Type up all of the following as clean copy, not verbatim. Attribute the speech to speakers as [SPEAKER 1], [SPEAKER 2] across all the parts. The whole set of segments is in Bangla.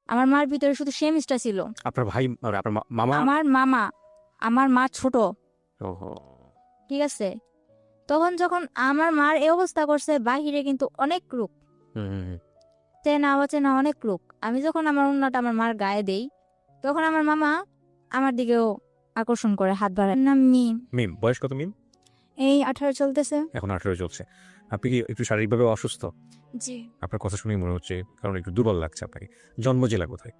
[SPEAKER 1] আমার মার ভিতরে শুধু সে মিষ্টা ছিল।
[SPEAKER 2] আপনার ভাই আর আপনার মামা?
[SPEAKER 1] আমার মামা, আমার মা ছোট,
[SPEAKER 2] ওহো।
[SPEAKER 1] ঠিক আছে। তখন যখন আমার মার এই অবস্থা করছে, বাহিরে কিন্তু অনেক লোক,
[SPEAKER 2] হুম হুম হুম।
[SPEAKER 1] চেনা অচেনা অনেক লোক। আমি যখন আমার উন্নাটা আমার মার গায়ে দেই, তখন আমার মামা আমার দিকেও আকর্ষণ করে, হাত বাড়ায়। নাম মিম।
[SPEAKER 2] মিম, বয়স কত মিম?
[SPEAKER 1] এই 18 চলতেছে।
[SPEAKER 2] এখন 18 চলছে। আপনি কি একটু শারীরিকভাবে অসুস্থ?
[SPEAKER 1] জি।
[SPEAKER 2] আপনার কথা শুনেই মনে হচ্ছে, কারণ একটু দুর্বল লাগছে আপনাকে। জন্ম জেলা কোথায়?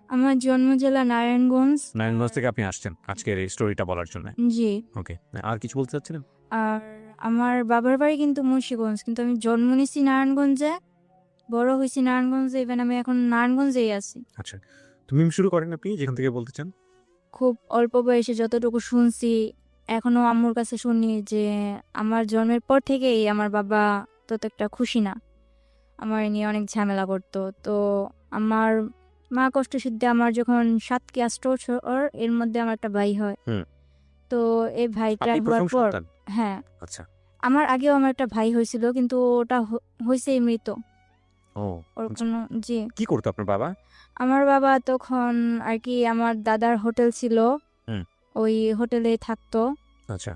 [SPEAKER 1] আমার জন্ম জেলা নারায়ণগঞ্জ।
[SPEAKER 2] নারায়ণগঞ্জ থেকে আপনি আসছেন আজকের এই স্টোরিটা বলার জন্য?
[SPEAKER 1] জি।
[SPEAKER 2] ওকে, আর কিছু বলতে চাচ্ছিলেন?
[SPEAKER 1] আর আমার বাবার বাড়ি কিন্তু মুন্সিগঞ্জ, কিন্তু আমি জন্ম নিছি নারায়ণগঞ্জে, বড় হয়েছি নারায়ণগঞ্জে, ইভেন আমি এখন নারায়ণগঞ্জেই আছি।
[SPEAKER 2] আচ্ছা, তো মিম শুরু করেন আপনি যেখান থেকে বলতে চান।
[SPEAKER 1] খুব অল্প বয়সে যতটুকু শুনছি, এখনো আম্মুর কাছে শুনি যে আমার জন্মের পর থেকেই আমার বাবা তত একটা খুশি না, আমার এ নিয়ে অনেক ঝামেলা করতো। তো আমার মা কষ্ট সিদ্ধে আমার যখন 7 কি 8 বছর, এর মধ্যে আমার একটা ভাই হয়।
[SPEAKER 2] হুম।
[SPEAKER 1] তো এই ভাইটা
[SPEAKER 2] আপনি
[SPEAKER 1] হওয়ার
[SPEAKER 2] প্রথম
[SPEAKER 1] পর,
[SPEAKER 2] সন্তান?
[SPEAKER 1] হ্যাঁ,
[SPEAKER 2] আচ্ছা।
[SPEAKER 1] আমার আগেও আমার একটা ভাই হয়েছিল, কিন্তু ওটা হয়েছে মৃত।
[SPEAKER 2] ও
[SPEAKER 1] ওর
[SPEAKER 2] আচ্ছা।
[SPEAKER 1] কোনো, জি।
[SPEAKER 2] কি করতো আপনার বাবা?
[SPEAKER 1] আমার বাবা তখন আর কি, আমার দাদার হোটেল ছিল,
[SPEAKER 2] হুম।
[SPEAKER 1] ওই হোটেলে থাকতো,
[SPEAKER 2] আচ্ছা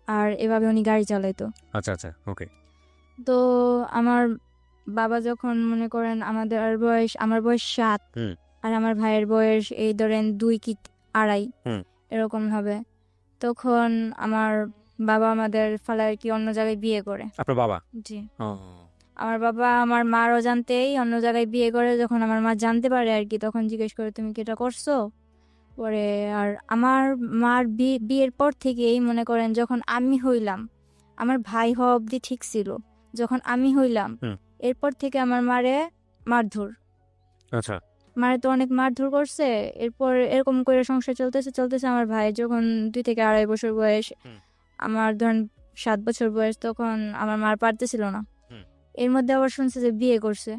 [SPEAKER 1] আর এভাবে উনি গাড়ি চালাইতো।
[SPEAKER 2] আচ্ছা আচ্ছা, ওকে।
[SPEAKER 1] তো আমার বাবা যখন মনে করেন আমার বয়স 7,
[SPEAKER 2] হুম
[SPEAKER 1] আর আমার ভাইয়ের বয়স এই ধরেন 2 কি 2.5,
[SPEAKER 2] হুম।
[SPEAKER 1] এরকম হবে, তখন আমার বাবা আমাদের ফালায় আর কি অন্য জায়গায় বিয়ে করে।
[SPEAKER 2] আপনার বাবা?
[SPEAKER 1] জি।
[SPEAKER 2] ও
[SPEAKER 1] আমার বাবা আমার মার অজান্তেই অন্য জায়গায় বিয়ে করে। যখন আমার মা জানতে পারে আর কি, তখন জিজ্ঞেস করে তুমি কি এটা করছো পরে। আর আমার মার বিয়ের পর থেকেই মনে করেন, যখন আমি হইলাম, আমার ভাই হওয়া অব্দি ঠিক ছিল, যখন আমি হইলাম
[SPEAKER 2] হুম।
[SPEAKER 1] এরপর থেকে আমার মারে মারধর,
[SPEAKER 2] আচ্ছা।
[SPEAKER 1] মারে তো অনেক মারধর করছে। এরপর এরকম করে সংসার চলতেছে চলতেছে, আমার ভাই যখন 2 থেকে 2.5 বছর বয়স,
[SPEAKER 2] হুম।
[SPEAKER 1] আমার ধরেন 7 বছর বয়স, তখন আমার মার পারতেছিল না।
[SPEAKER 2] হুম।
[SPEAKER 1] এর মধ্যে আবার শুনছে যে বিয়ে করছে,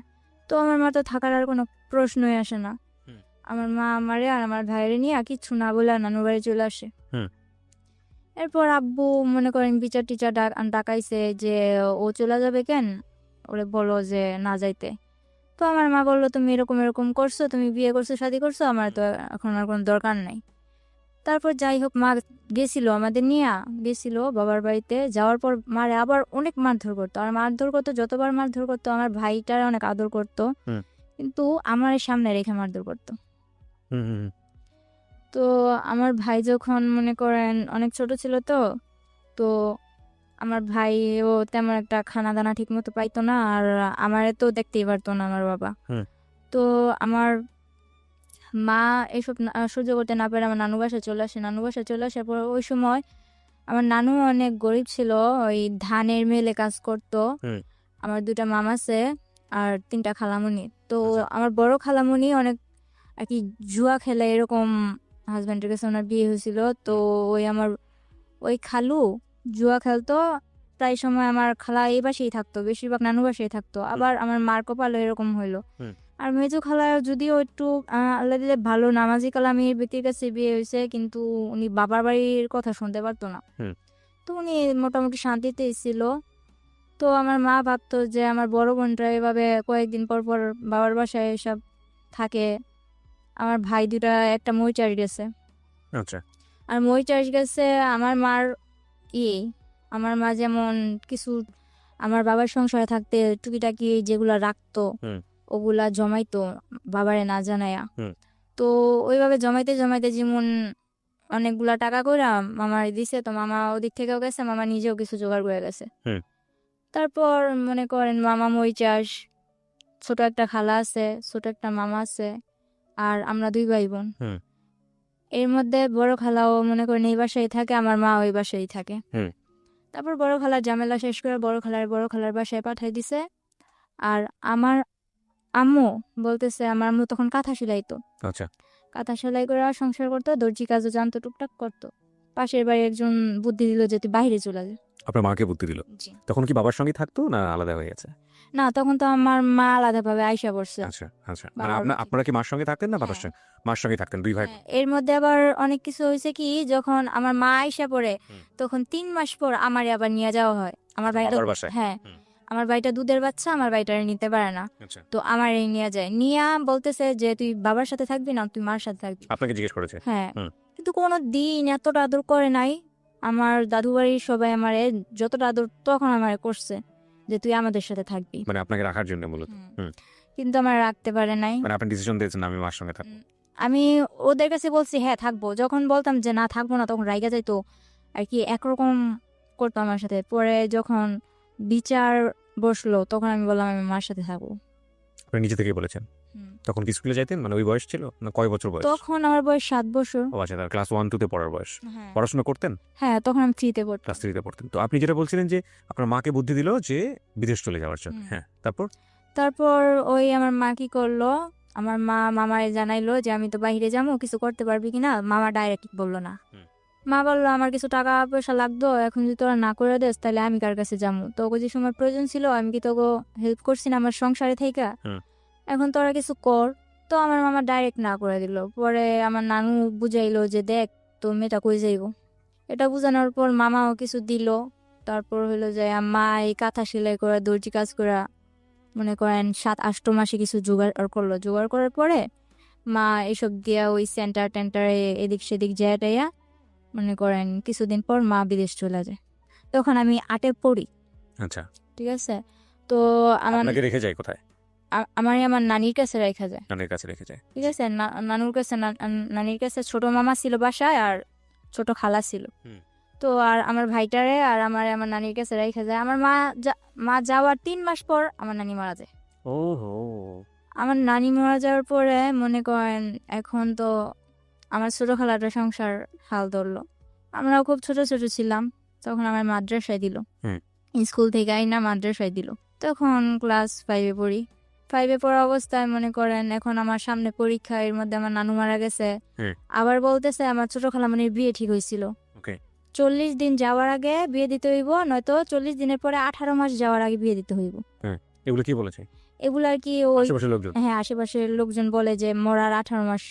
[SPEAKER 1] তো আমার মা তো থাকার আর কোনো প্রশ্নই আসে না।
[SPEAKER 2] হুম।
[SPEAKER 1] আমার মা আমারে আর আমার ভাইয়েরে নিয়ে কিচ্ছু না বলে নানুর বাড়ি চলে আসে।
[SPEAKER 2] হুম।
[SPEAKER 1] এরপর আব্বু মনে করেন বিচার টিচার ডাকাইছে যে ও চলে যাবে কেন, ওরে বলো যে না যাইতে। তো আমার মা বললো তুমি এরকম এরকম করছো, তুমি বিয়ে করছো, শাদী করছো, আমার তো এখন আর কোনো দরকার নাই। তারপর যাই হোক, মা গেছিল, আমাদের নিয়ে গেছিল বাবার বাড়িতে। যাওয়ার পর মারে আবার অনেক মারধর করতো, আর মারধর করতো, যতবার মারধর করতো আমার ভাইটার অনেক আদর করতো,
[SPEAKER 2] হুম।
[SPEAKER 1] কিন্তু আমার সামনে রেখে মারধর করতো।
[SPEAKER 2] হুম হুম হুম।
[SPEAKER 1] তো আমার ভাই যখন মনে করেন অনেক ছোট ছিল, তো তো আমার ভাইও তেমন একটা খানা দানা ঠিক মতো পাইতো না, আর আমারে তো দেখতেই পারতো না আমার বাবা।
[SPEAKER 2] হুম।
[SPEAKER 1] তো আমার মা এসব সহ্য করতে না পেরে আমার নানু বাসায় চলে আসে। নানু বাসায় চলে আসার পর ওই সময় আমার নানু অনেক গরিব ছিল, ওই ধানের মেলে কাজ করতো।
[SPEAKER 2] হুম।
[SPEAKER 1] আমার 2টা মামা আছে আর 3টা খালামণি। তো
[SPEAKER 2] আচ্ছা।
[SPEAKER 1] আমার বড় খালামণি অনেক আর কি জুয়া খেলে, এরকম হাজব্যান্ডের কাছে ওনার বিয়ে হয়েছিল। তো ওই খালু জুয়া খেলতো, প্রায় সময় আমার খালা এই বাসায় থাকতো, বেশিরভাগ নানু বাসায় থাকতো। আবার আমার মার কপালও এরকম হইলো।
[SPEAKER 2] হুম।
[SPEAKER 1] আর মেজো খালা যদিও একটু আল্লাহ দিলে ভালো নামাজি কালামির ব্যক্তির কাছে বিয়ে হয়েছে, কিন্তু উনি বাবার বাড়ির কথা শুনতে পারতো না।
[SPEAKER 2] হুম।
[SPEAKER 1] তো উনি মোটামুটি শান্তিতেই ছিল। তো আমার মা ভাবতো যে আমার বড় বোনটা এভাবে কয়েকদিন পর পর বাবার বাসায় এসব থাকে, আমার ভাই 2টা একটা মই চাষ গেছে।
[SPEAKER 2] আচ্ছা।
[SPEAKER 1] আর মই চাষ গেছে আমার মার ইয়ে, আমার মা যেমন কিছু আমার বাবার সংসারে থাকতে টুকিটাকি যেগুলা রাখতো,
[SPEAKER 2] হুম।
[SPEAKER 1] ওগুলা জমাইতো বাবারে না জানায়া।
[SPEAKER 2] হুম।
[SPEAKER 1] তো ওইভাবে জমাইতে জমাইতে যেমন অনেকগুলা টাকা করে মামার দিছে, তো মামা ওদিক থেকেও গেছে, মামা নিজেও কিছু জোগাড় করে গেছে।
[SPEAKER 2] হুম।
[SPEAKER 1] তারপর মনে করেন মামা মই চাষ, ছোট একটা খালা আছে, ছোট একটা মামা আছে, আর আমরা 2 ভাই বোন।
[SPEAKER 2] হুম।
[SPEAKER 1] এর মধ্যে বড় খালাও মনে করেন এই বাসায় থাকে, আমার মা ওই বাসায় থাকে।
[SPEAKER 2] হুম।
[SPEAKER 1] তারপর বড় খালার ঝামেলা শেষ করে বড় খালার বাসায় পাঠাই দিছে। আর আমার আম্মু বলতেছে, আমার আম্মু তখন কাঁথা সেলাইতো,
[SPEAKER 2] আচ্ছা।
[SPEAKER 1] কাঁথা সেলাই করে সংসার করতো, দর্জি কাজও জানতো, টুকটাক করতো। পাশের বাড়ি একজন বুদ্ধি দিল যে তুই বাইরে চলে যা।
[SPEAKER 2] আপনার মাকে বুদ্ধি দিল?
[SPEAKER 1] জি।
[SPEAKER 2] তখন কি বাবার সঙ্গে থাকতো না আলাদা হয়ে গেছে?
[SPEAKER 1] না, তখন তো আমার মা আলাদাভাবে আইসা পড়ছে।
[SPEAKER 2] আচ্ছা আচ্ছা, মানে
[SPEAKER 1] বাবার বাড়ি থেকে।
[SPEAKER 2] আপনারা কি মার সঙ্গে থাকতেন না বাবার
[SPEAKER 1] হ্যাঁ,
[SPEAKER 2] সঙ্গে? মার সঙ্গে থাকতেন, 2 ভাই বোন?
[SPEAKER 1] হ্যাঁ। এর মধ্যে আবার অনেক কিছু হয়েছে কি, যখন আমার মা আইসা পড়ে
[SPEAKER 2] হুম।
[SPEAKER 1] তখন 3 মাস পর আমারে আবার নিয়ে যাওয়া হয় আমার
[SPEAKER 2] আচ্ছা,
[SPEAKER 1] ভাই।
[SPEAKER 2] বাবার বাসায়?
[SPEAKER 1] হ্যাঁ,
[SPEAKER 2] হুম।
[SPEAKER 1] আমার ভাইটা দুধের বাচ্চা, আমার ভাইটারে নিতে পারে না,
[SPEAKER 2] আচ্ছা,
[SPEAKER 1] তো আমার এই নিয়ে যায়, নিয়া বলতেছে যে তুই বাবার সাথে থাকবি না তুই মার সাথে থাকবি।
[SPEAKER 2] আপনাকে জিজ্ঞেস করেছে?
[SPEAKER 1] হ্যাঁ,
[SPEAKER 2] হুম।
[SPEAKER 1] কিন্তু কোনো দিন এতটা আদর করে নাই। আমার দাদু বাড়ির সবাই আমারে যতটা আদর তখন আমারে করছে যে তুই আমাদের সাথে থাকবি।
[SPEAKER 2] মানে আপনাকে রাখার জন্য মূলত।
[SPEAKER 1] হুম।
[SPEAKER 2] হুম।
[SPEAKER 1] কিন্তু আমার রাখতে পারে নাই।
[SPEAKER 2] মানে আপনি ডিসিশন দিয়েছেন আমি মার সঙ্গে থাকবো।
[SPEAKER 1] আমি ওদের কাছে বলছি হ্যাঁ থাকবো, যখন বলতাম যে না থাকবো না তখন রাইগা যাইতো আর কি, একরকম করতো আমার সাথে। পরে যখন বিচার বসলো তখন আমি বললাম আমি মার সাথে থাকবো।
[SPEAKER 2] আপনি নিজে থেকেই বলেছেন? তখন কি স্কুলে যাইতেন? মানে ওই বয়স ছিল না কয় বছর বয়স?
[SPEAKER 1] তখন আমার বয়স 7 বছর।
[SPEAKER 2] ও আচ্ছা, তার ক্লাস 1-2 পড়ার বয়স।
[SPEAKER 1] হ্যাঁ
[SPEAKER 2] পড়াশোনা করতেন?
[SPEAKER 1] হ্যাঁ, তখন আমি 3-তে পড়তাম।
[SPEAKER 2] ক্লাস 3 পড়তেন। তো আপনি যেটা বলছিলেন যে আপনার মাকে বুদ্ধি দিল যে বিদেশ চলে যাওয়ার জন্য। হ্যাঁ, তারপর?
[SPEAKER 1] তারপর ওই আমার মা কি করলো, আমার মা মামারে জানাইলো যে আমি তো বাইরে যাবো, কিছু করতে পারবি কিনা। মামা ডাইরেক্ট বললো না। মা বললো আমার কিছু টাকা পয়সা লাগতো, এখন যদি তোরা না করে দেস তাহলে আমি কার কাছে যাবো, তোকে যে সময় প্রয়োজন ছিল আমি কি তোকে হেল্প করছি না আমার সংসারে থেকে, এখন তোরা কিছু কর। তো আমার মামা ডাইরেক্ট না করে দিল। পরে আমার নানু বুঝাইলো যে দেখ তোর মেয়েটা কই যাইবো। এটা বুঝানোর পর মামাও কিছু দিল। তারপর হলো যে মা এই কাঁথা সেলাই করে দর্জি কাজ করে মনে করেন 7-8 মাসে কিছু জোগাড় করলো। জোগাড় করার পরে মা এসব দিয়া ওই সেন্টার টেন্টারে এদিক সেদিক যায় টাইয়া মনে করেন কিছুদিন পর মা বিদেশ চলে যায়। তখন আমি 8-এ পড়ি।
[SPEAKER 2] আচ্ছা,
[SPEAKER 1] ঠিক আছে। তো আমার
[SPEAKER 2] আপনাকে রেখে যায় কোথায়?
[SPEAKER 1] আমার নানির কাছে রেখা যায়।
[SPEAKER 2] নানির কাছে রেখে যায়।
[SPEAKER 1] ঠিক আছে, নানুর কাছে নানির কাছে ছোট মামা ছিল বাসায় আর ছোট খালা ছিল। তো আর আমার ভাইটারে আর আমার নানির কাছে রেখে যায়। আমার মা যাওয়ার 3 মাস পর আমার নানি মারা যায়।
[SPEAKER 2] ওহো।
[SPEAKER 1] আমার নানি মারা যাওয়ার পরে মনে করেন এখন তো আমার ছোট খালাটা সংসার হাল ধরলো। আমরাও খুব ছোট ছোট ছিলাম, তখন আমার মাদ্রাসায় দিল। স্কুল থেকে আইনা মাদ্রাসায় দিল। তখন ক্লাস 5-এ পড়ি। 5-এ পড়া অবস্থায় মনে করেন এখন আমার সামনে পরীক্ষা, এর মধ্যে আমার নানু মারা গেছে। আবার বলতেছে আমার ছোট খালামণির বিয়ে ঠিক হয়েছিল, 40 দিন যাওয়ার আগে বিয়ে দিতে হইব, নয়তো 40 দিনের পরে 18 মাস যাওয়ার আগে বিয়ে দিতে হইব।
[SPEAKER 2] এগুলো কি বলেছে?
[SPEAKER 1] এগুলো আর কি ওই
[SPEAKER 2] আশেপাশের লোকজন?
[SPEAKER 1] হ্যাঁ, আশেপাশের লোকজন বলে যে মরার 18 মাস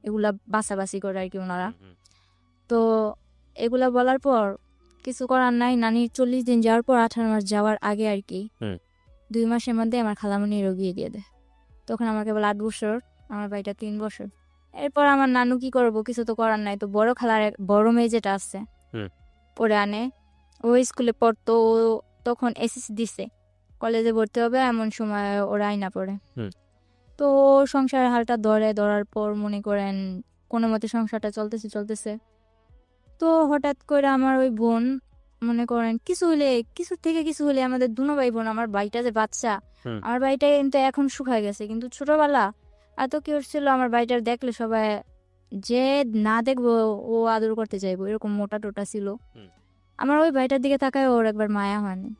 [SPEAKER 1] এগুলা বাছাবাছি করে আর কি ওনারা। তো এগুলা বলার পর কিছু করার নাই। নানির 40 দিন যাওয়ার পর 18 মাস যাওয়ার আগে আর কি 2 মাসের মধ্যে আমার খালামণিরও বিয়ে দিয়ে দেয়। তখন আমার কেবল 8 বছর, আমার ভাইটা 3 বছর। এরপর আমার নানু কি করবো, কিছু তো করার নাই। তো বড় খালার বড় মেয়ে যেটা আছে পরে আনে, ও স্কুলে পড়তো, ও তখন এসএসসি দিছে, কলেজে ভর্তি হবে এমন সময় ওরা আইনা পড়ে। তো সংসারের হালটা ধরার পর মনে করেন কোনো মতে সংসারটা চলতেছে। তো হঠাৎ করে আমার ওই বোন মনে করেন কিছু হলে আমাদের দুনো ভাই বোন, আমার ভাইটা যে বাচ্চা, আমার ভাইটা কিন্তু এখন শুকায় গেছে, কিন্তু ছোটবেলা এত কি হচ্ছিল আমার ভাইটার দেখলে সবাই যে না দেখবো ও আদর করতে চাইবো, এরকম মোটা টোটা ছিল। আমার ওই ভাইটার দিকে তাকায় ওর একবার মায়া হয়নি,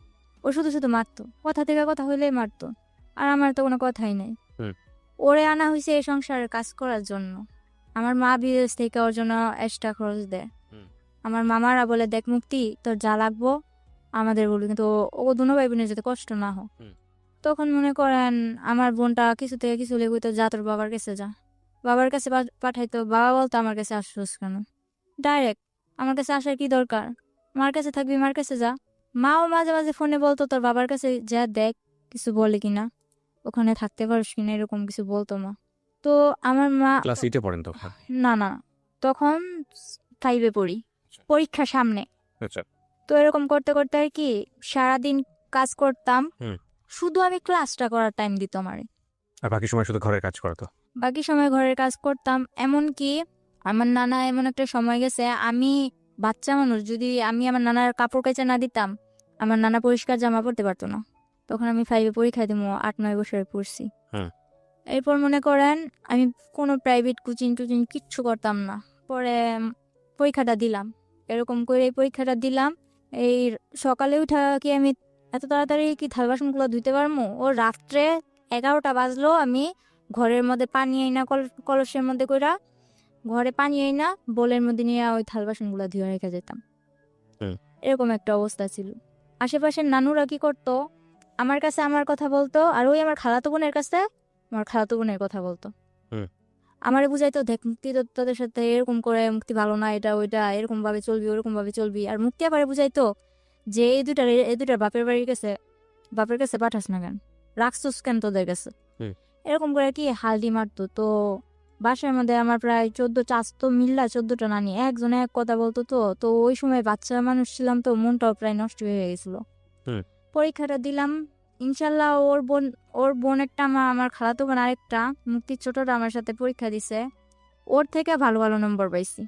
[SPEAKER 1] ও শুধু শুধু মারতো, কথা থেকে কথা হইলেই মারতো, আর আমার তো কোনো কথাই নাই। ওরে আনা হয়েছে এই সংসারের কাজ করার জন্য। আমার মা বিদেশ থেকে ওর জন্য এক্সট্রা খরচ দেয়। আমার মামারা বলে দেখ মুক্তি তোর যা লাগবো আমাদের বলবি, কিন্তু ও দুনো ভাই বোনের যাতে কষ্ট না হোক। তখন মনে করেন আমার বোনটা কিছু থেকে কিছু লেগে তো যা তোর বাবার কাছে যা, বাবার কাছে পাঠাইতো। বাবা বলতো আমার কাছে আসছোস কেন, ডাইরেক্ট আমার কাছে আসার কি দরকার, মার কাছে থাকবি মার কাছে যা। মাও মাঝে মাঝে ফোনে বলতো তোর বাবার কাছে যা দেখ কিছু বলে কিনা, ওখানে থাকতে পারিস কিনা, এরকম কিছু বলতো মা। তো আমার মা
[SPEAKER 2] ক্লাস 8-এ পড়েন তখন?
[SPEAKER 1] না তখন 5-এ পড়ি, পরীক্ষা সামনে।
[SPEAKER 2] আচ্ছা।
[SPEAKER 1] তো এরকম করতে করতে আর কি সারাদিন কাজ করতাম, শুধু আমি ক্লাসটা করার টাইম দিত আমারে,
[SPEAKER 2] আর বাকি সময় শুধু ঘরের কাজ করতো?
[SPEAKER 1] বাকি সময় ঘরের কাজ করতাম। এমনকি আমার নানা এমন একটা সময় গেছে, আমি বাচ্চা মানুষ, যদি আমি আমার নানার কাপড় কাচা না দিতাম আমার নানা পরিষ্কার জামা পরতে পারতো না। তখন আমি 5-এ পরীক্ষা দিব, 8-9 বছরে পড়ছি। এরপর মনে করেন আমি কোনো প্রাইভেট কোচিং কিচ্ছু করতাম না। পরে পরীক্ষাটা দিলাম, এরকম করে এই পরীক্ষাটা দিলাম। এই সকালে উঠা কি আমি এত তাড়াতাড়ি কি থাল বাসনগুলো ধুইতে পারবো, ও রাত্রে 11টা বাজলো আমি ঘরের মধ্যে পানি আইনা কলসের মধ্যে কইরা ঘরে পানি আইনা বোলের মধ্যে নিয়ে ওই থাল বাসনগুলো ধুয়ে রেখে যেতাম। এরকম একটা অবস্থা ছিল। আশেপাশের নানুরা কি করতো, আমার কাছে আমার কথা বলতো, আর ওই আমার খালাতো বোনের কাছে আমার খালাতো বোনের কথা বলতো। আমারে বুঝাইতো দেখ মুক্তি তোদের সাথে এরকম করে, মুক্তি ভালো না, এটা ওইটা এরকম ভাবে চলবি ওরকম ভাবে চলবি। আর মুক্তি আবার বুঝাইতো যে এই দুটার বাপের বাড়ির কাছে বাপের কাছে পাঠাস না কেন, রাখছস কেন তোদের কাছে,
[SPEAKER 2] হুম।
[SPEAKER 1] এরকম করে কি হালদি মারতো। তো বাসার মধ্যে আমার প্রায় 14 চাচতো মিল্লা 14টা নানি, একজনে এক কথা বলতো। তো ওই সময় বাচ্চা মানুষ ছিলাম, তো মনটাও প্রায় নষ্ট হয়ে গেছিল।
[SPEAKER 2] হুম।
[SPEAKER 1] পরীক্ষাটা দিলাম, ইনশাল্লাহ ওর বোনেরটা আমার খালাতো বোন আরেকটা মুক্তির ছোটটা আমার সাথে পরীক্ষা দিছে, ওর থেকে ভালো ভালো নম্বর পাইছি।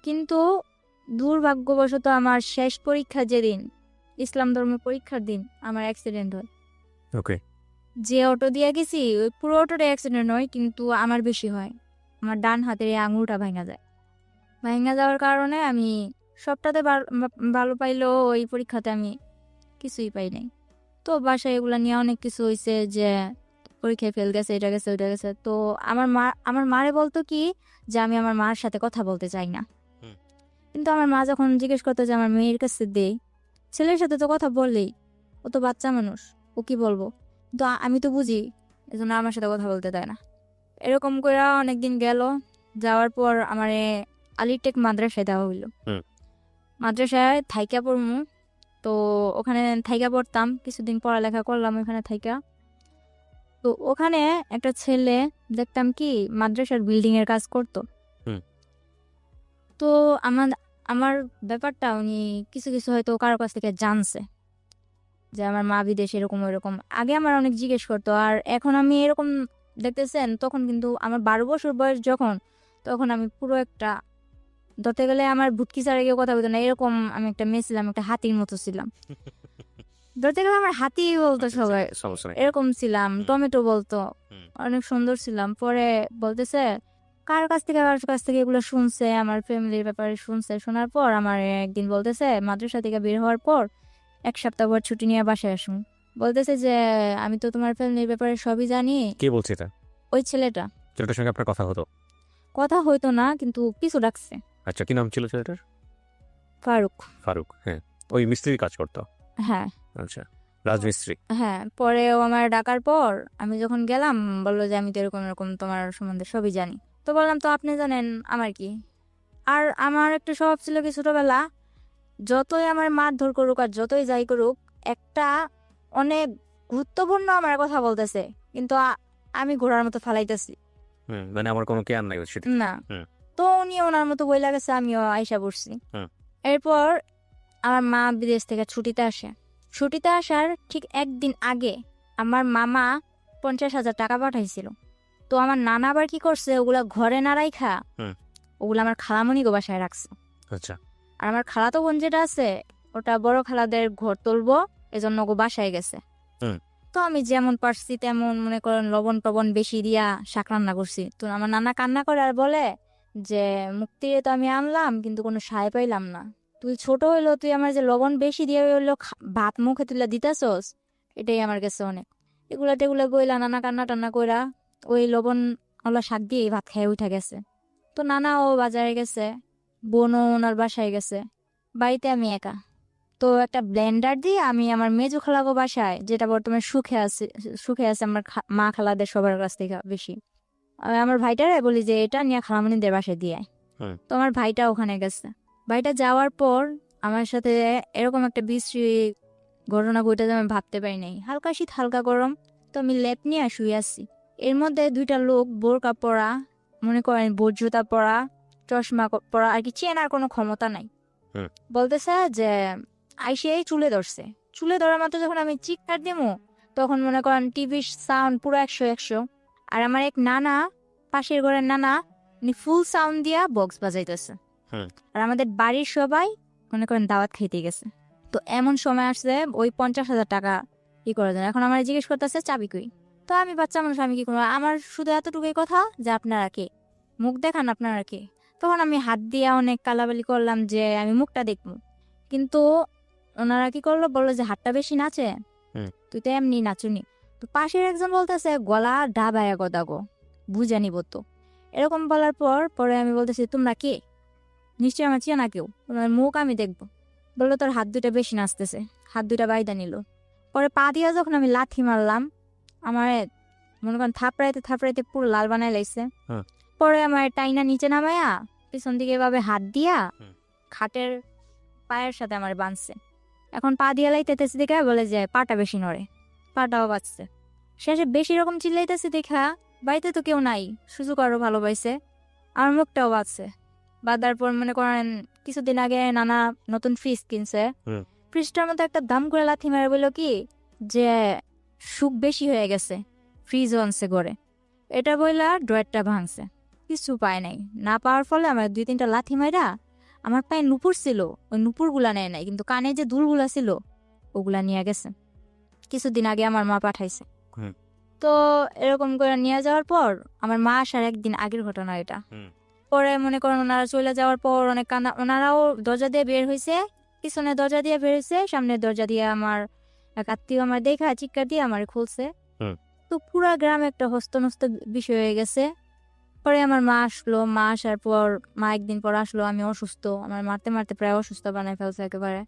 [SPEAKER 1] কিন্তু দুর্ভাগ্যবশত আমার শেষ পরীক্ষা যেদিন, ইসলাম ধর্ম পরীক্ষার দিন, আমার অ্যাক্সিডেন্ট হয়।
[SPEAKER 2] ওকে।
[SPEAKER 1] যে অটো দিয়ে গেছি ওই পুরো অটোটা অ্যাক্সিডেন্ট হয়, কিন্তু আমার বেশি হয়। আমার ডান হাতের এই আঙুলটা ভাঙা যায়। ভাঙা যাওয়ার কারণে আমি সবটাতে ভালো পাইলেও ওই পরীক্ষাতে আমি কিছুই পাই নাই। তো বাসায় এগুলা নিয়ে অনেক কিছু হয়েছে যে পরীক্ষায় ফেল গেছে, এটা গেছে ওইটা গেছে। তো আমার মারে বলতো কি যে আমি আমার মার সাথে কথা বলতে চাই না।
[SPEAKER 2] হুম।
[SPEAKER 1] কিন্তু আমার মা যখন জিজ্ঞেস করতো যে আমার মেয়ের কাছে দেই, ছেলের সাথে তো কথা বললেই, ও তো বাচ্চা মানুষ, ও কি বলবো। তো আমি তো বুঝি, এজন্য আমার সাথে কথা বলতে দেয় না। এরকম করে অনেকদিন গেল, যাওয়ার পর আমার আলিটেক মাদ্রাসায় দেওয়া হইলো।
[SPEAKER 2] হুম।
[SPEAKER 1] মাদ্রাসায় থাইকা পড়মু, তো ওখানে থাইকা পড়তাম, কিছুদিন পড়ালেখা করলাম ওখানে থাইকা। তো ওখানে একটা ছেলে দেখতাম কি মাদ্রাসার বিল্ডিং এর কাজ করতো।
[SPEAKER 2] হুম।
[SPEAKER 1] তো আমার আমার ব্যাপারটা উনি কিছু কিছু হয়তো কারো কাছ থেকে জানছে যে আমার মা বিদেশে এরকম ওইরকম। আগে আমার অনেক জিজ্ঞেস করতো, আর এখন আমি এরকম দেখতেছেন, তখন কিন্তু আমার 12 বছর বয়স যখন, তখন আমি পুরো একটা, ধরতে গেলে আমার ভুটকি ছাড়া কেউ কথা বলতো না, এরকম আমি একটা মেয়ে ছিলাম, একটা হাতির মতো ছিলাম। ধরতে গেলে আমার হাতি বলতো সবাই,
[SPEAKER 2] সমস্যা নেই।
[SPEAKER 1] এরকম ছিলাম।
[SPEAKER 2] হুম।
[SPEAKER 1] টমেটো বলতো,
[SPEAKER 2] হুম।
[SPEAKER 1] অনেক সুন্দর ছিলাম। পরে বলতেছে কার কাছ থেকে এগুলো শুনছে, আমার ফ্যামিলির ব্যাপারে শুনছে। শোনার পর আমার একদিন বলতেছে মাদ্রাসা থেকে বের হওয়ার পর 1 সপ্তাহ পর ছুটি নিয়ে বাসায় আসুন। বলতেছে যে আমি তো তোমার ফ্যামিলির ব্যাপারে সবই জানি।
[SPEAKER 2] কে বলছে এটা?
[SPEAKER 1] ওই ছেলেটা,
[SPEAKER 2] ছেলেটার সঙ্গে আপনার কথা হতো?
[SPEAKER 1] কথা হইতো না কিন্তু কিছু ডাকছে।
[SPEAKER 2] আচ্ছা, কি নাম ছিল ছেলেটার?
[SPEAKER 1] ফারুক।
[SPEAKER 2] ফারুক, হ্যাঁ। ওই মিস্ত্রির কাজ করতো?
[SPEAKER 1] হ্যাঁ
[SPEAKER 2] আচ্ছা, রাজমিস্ত্রি।
[SPEAKER 1] হ্যাঁ। পরে ও আমার ডাকার পর আমি যখন গেলাম, বললো যে আমি তো এরকম এরকম তোমার সম্বন্ধে সবই জানি। তো বললাম তো আপনি জানেন আমার কি। আর আমার একটা স্বভাব ছিল কি, ছোটবেলা যতই আমার মারধর করুক আর যতই যাই করুক, একটা অনেক গুরুত্বপূর্ণ আমার কথা বলতেছে, কিন্তু আমি ঘোড়ার মতো ফালাইতেছি
[SPEAKER 2] মানে আমার কোনো কেয়ার নাই ওই সেদিকে।
[SPEAKER 1] না।
[SPEAKER 2] হুম।
[SPEAKER 1] তো উনি ওনার মতো বই লাগেছে, আমিও আইসা পড়ছি।
[SPEAKER 2] হুম।
[SPEAKER 1] এরপর আমার মা বিদেশ থেকে ছুটিতে আসে। ছুটিতে আসার ঠিক একদিন আগে আমার মামা 50,000 টাকা পাঠাইছিল। তো আমার নানা আবার কি করছে, ওগুলা ঘরে না রাইখা
[SPEAKER 2] হুম।
[SPEAKER 1] ওগুলো আমার খালামণি গো বাসায় রাখছে।
[SPEAKER 2] আচ্ছা।
[SPEAKER 1] আর আমার খালাতো বোন যেটা আছে, ওটা বড় খালাদের ঘর তুলবো, এজন্য গো বাসায় গেছে।
[SPEAKER 2] হুম।
[SPEAKER 1] তো আমি যেমন পারছি তেমন মনে করেন লবণ টবণ বেশি দিয়া শাক রান্না করছি। তো আমার নানা কান্না করে আর বলে যে মুক্তিরে তো আমি আনলাম কিন্তু কোনো সায় পাইলাম না, তুই ছোট হইলো, তুই আমার যে লবণ বেশি দিয়ে হইলো ভাত মুখে তুলে দিতেছস, এটাই আমার কাছে অনেক। এগুলা টেগুলা বইলা নানা কান্না টান্না কইরা ওই লবণ ওলা শাক দিয়ে ভাত খেয়ে উঠে গেছে। তো নানাও বাজারে গেছে, বোনও ওনার বাসায় গেছে, বাড়িতে আমি একা। তো একটা ব্লেন্ডার দিয়ে আমি আমার মেজো খালাগো বাসায়, যেটা বর্তমানে সুখে আছে আমার মা খালাদের সবার কাছ থেকে বেশি, আমি আমার ভাইটারে বলি যে এটা নিয়ে খালামণিদের বাসায় দিয়ে আয়।
[SPEAKER 2] হুম।
[SPEAKER 1] তো আমার ভাইটা ওখানে গেছে। ভাইটা যাওয়ার পর আমার সাথে এরকম একটা বিশ্রী ঘটনা ঘটে যে আমি ভাবতে পারি নাই। হালকা শীত হালকা গরম, তো আমি লেপ নিয়ে শুয়ে আসছি। এর মধ্যে 2টা লোক বোরকা পরা, মনে করেন বোট জুতা পরা, চশমা পরা, আর কি চেনার কোনো ক্ষমতা নাই।
[SPEAKER 2] হুম।
[SPEAKER 1] বলতেছে যে আইসেই চুলে ধরছে। চুলে ধরার মাত্র যখন আমি চিৎকার দিমু, তখন মনে করেন টিভির সাউন্ড পুরো 100। আর আমার এক নানা, পাশের ঘরের নানা, উনি ফুল সাউন্ড দিয়া বক্স বাজাইতেছে।
[SPEAKER 2] হুম।
[SPEAKER 1] আর আমাদের বাড়ির সবাই মনে করেন দাওয়াত খাইতে গেছে। তো এমন সময় আসছে ওই 50,000 টাকা ই করে দেন। এখন আমার জিজ্ঞেস করতেছে চাবি কই। তো আমি বাচ্চা মানুষ, আমি কি করবো, আমার শুধু এতটুকুই কথা যে আপনারা কে, মুখ দেখান আপনারা কে। তখন আমি হাত দিয়ে অনেক কালাবালি করলাম যে আমি মুখটা দেখবো, কিন্তু ওনারা কি করলো, বললো যে হাতটা বেশি নাচে,
[SPEAKER 2] হুম।
[SPEAKER 1] তুই তো এমনি নাচুনি। তো পাশের একজন বলতেছে গলা ডাবায়া গদা গো, বুঝে নিব তো। এরকম বলার পর পরে আমি বলতেছি তোমরা কে, নিশ্চয়ই আমার চেনা কেউ, তোমার মুখ আমি দেখবো। বললো তোর হাত 2টা বেশি নাচতেছে। হাত 2টা বাইদা নিল। পরে পা দিয়া যখন আমি লাথি মারলাম, আমার মনে করেন থাপড়াইতে পুরো লাল বানাই লাইছে।
[SPEAKER 2] হুম।
[SPEAKER 1] পরে আমার টাইনা নিচে নামায়া পিছন দিকে এভাবে হাত দিয়া
[SPEAKER 2] হুম।
[SPEAKER 1] খাটের পায়ের সাথে আমার বাঁধছে। এখন পা দিয়া লাইতেছে দেখে বলে যে পাটা বেশি নড়ে। পাটাও বাঁচছে। শেষে বেশি রকম চিল্লাইতেছে দেখা বাড়িতে তো কেউ নাই, সুযোগ আরো ভালো পাইছে, আমার মুখটাও বাঁচছে। বাঁধার পর মনে করেন কিছুদিন আগে নানা নতুন ফ্রিজ কিনছে,
[SPEAKER 2] হুম।
[SPEAKER 1] ফ্রিজটার মধ্যে একটা দাম করে লাথি মারে বললো কি যে সুখ বেশি হয়ে গেছে, ফ্রিজও আনছে ঘরে। এটা বইলা ড্রয়ারটা ভাঙছে, কিছু পায় নাই। না পাওয়ার ফলে আমার 2-3টা লাথি মাইরা আমার পায়ে নুপুর ছিল, ওই নুপুরগুলা নেয় নাই, কিন্তু কানে যে দুলগুলা ছিল ওগুলা নিয়ে গেছে। কিছুদিন আগে আমার মা পাঠাইছে।
[SPEAKER 2] হুম।
[SPEAKER 1] তো এরকম করে নিয়ে যাওয়ার পর আমার মা আসার একদিন আগের ঘটনা এটা। পরে মনে করেন ওনারা চলে যাওয়ার পর অনেক কান্না, ওনারাও দরজা দিয়ে বের হয়েছে, পিছনে দরজা দিয়ে বের হয়েছে, সামনের দরজা দিয়ে আমার এক আত্মীয় আমার দেখা চিৎকার দিয়ে আমার খুলছে। তো পুরা গ্রামে একটা হস্তনস্ত বিষয় হয়ে গেছে। পরে আমার মা আসলো, মা আসার পর মা একদিন পর আসলো, আমি অসুস্থ, আমার মারতে মারতে প্রায় অসুস্থ বানাই ফেলছে একেবারে।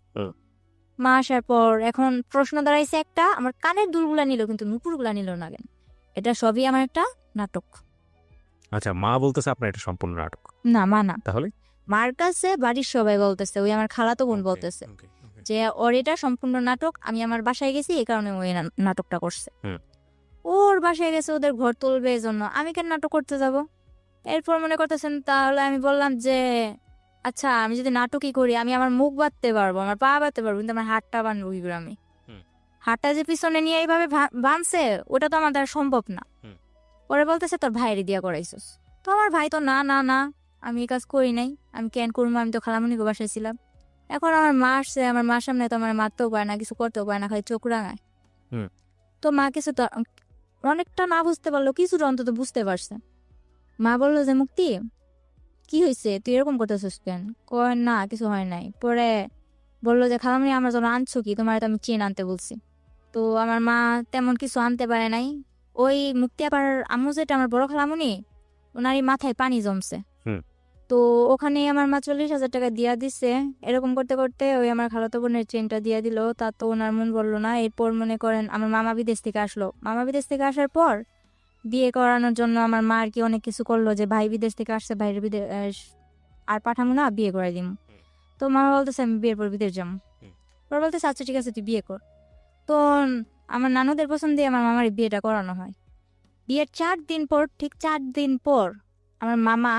[SPEAKER 1] মা আসার পর এখন প্রশ্ন দাঁড়াইছে একটা, আমার কানের দুলগুলা নিল কিন্তু নুপুরগুলা নিল না কেন? এটা সবই আমার একটা নাটক।
[SPEAKER 2] আচ্ছা, মা বলতেছে আপনার এটা সম্পূর্ণ নাটক?
[SPEAKER 1] না, মা না,
[SPEAKER 2] তাহলে
[SPEAKER 1] মার কাছে বাড়ির সবাই বলতেছে, ওই আমার খালাতো বোন বলতেছে যে ওর এটা সম্পূর্ণ নাটক, আমি আমার বাসায় গেছি এই কারণে ওই নাটকটা করছে। ওর বাসায় গেছে ওদের ঘর তুলবে এই জন্য, আমি কেন নাটক করতে যাব? এরপর মনে করতেছেন, তাহলে আমি বললাম যে আচ্ছা আমি যদি নাটকই করি আমি আমার মুখ বাঁধতে পারবো, আমার পা বাঁধতে পারবো, কিন্তু আমার হাতটা বানবো কি করে আমি? হাতটা যে পিছনে নিয়ে এইভাবে বানছে ওটা তো আমার দ্বারা সম্ভব না। পরে বলতেছে তোর ভাইয়ের দিয়া করাইছিস। তো আমার ভাই তো না না না, আমি এই কাজ করি নাই, আমি কেন করবো, আমি তো খালামুনিকে বাসায় ছিলাম। এখন আমার মা আসছে, আমার মার সামনে তো আমার মারতেও পারে না, কিছু করতেও পারে না, খালি চোখ রাঙায়। তো মা কিছু তো অনেকটা না বুঝতে পারলো, কিছুটা অন্তত বুঝতে পারছে। মা বললো যে মুক্তি কি হয়েছে, তুই এরকম করতেছিস কেন? কয় না কিছু হয় নাই। পরে বললো যে খালামুনি আমার জন্য আনছো কি, তোমার তো আমি চেন আনতে বলছি। তো আমার মা তেমন কিছু আনতে পারে নাই। ওই মুক্তি আবার আম্মু যেটা আমার বড় খালামুনি, ওনারই মাথায় পানি জমছে। তো ওখানে আমার মা 40,000 টাকা দিয়া দিছে। এরকম করতে করতে ওই আমার খালাতো বোনের চেনটা দিয়া দিল, তা তো ওনার মন বললো না। এরপর মনে করেন আমার মামা বিদেশ থেকে আসলো, মামা বিদেশ থেকে আসার পর বিয়ে করানোর জন্য আমার মা আর কি অনেক কিছু করলো, যে ভাই বিদেশ থেকে আসছে, ভাইয়ের বিদেশ আর পাঠামো না, বিয়ে করে দিম। তো মামা বলতেছে আমি বিয়ের পর বিদেশ যাবো। পর বলতেছে আচ্ছা ঠিক আছে তুই বিয়ে কর। তো আমার নানুদের পছন্দ দিয়ে আমার মামার বিয়েটা করানো হয়। বিয়ের 4 দিন পর, ঠিক 4 দিন পর আমার মামা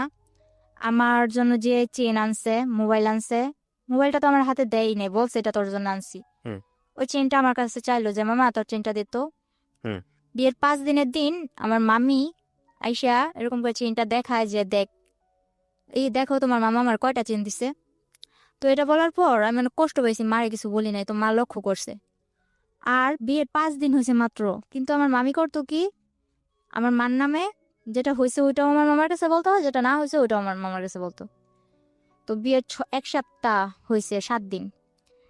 [SPEAKER 1] আমার জন্য যে চেন আনছে, মোবাইল আনছে, মোবাইলটা তো আমার হাতে দেয়ই নাই, বলছে এটা তোর জন্য আনছি। ওই চেনটা আমার কাছে চাইলো যে মামা তোর চেনটা দিত। বিয়ের 5 দিনের দিন আমার মামি আইসা এরকম করে চেনটা দেখায় যে দেখ, এই দেখো তোমার মামা আমার কয়টা চেন দিছে। তো এটা বলার পর আমি অনেক কষ্ট পাইছি, মারে কিছু বলি নাই, তো মা লক্ষ্য করছে। আর বিয়ের 5 দিন হয়েছে মাত্র, কিন্তু আমার মামি করতো কি, আমার মার নামে যেটা হয়েছে ওইটাও আমার মামার কাছে বলতো, যেটা না হয়েছে ওইটাও আমার মামার কাছে বলতো। তো বিয়ের 1 সপ্তাহ হয়েছে, 7 দিন।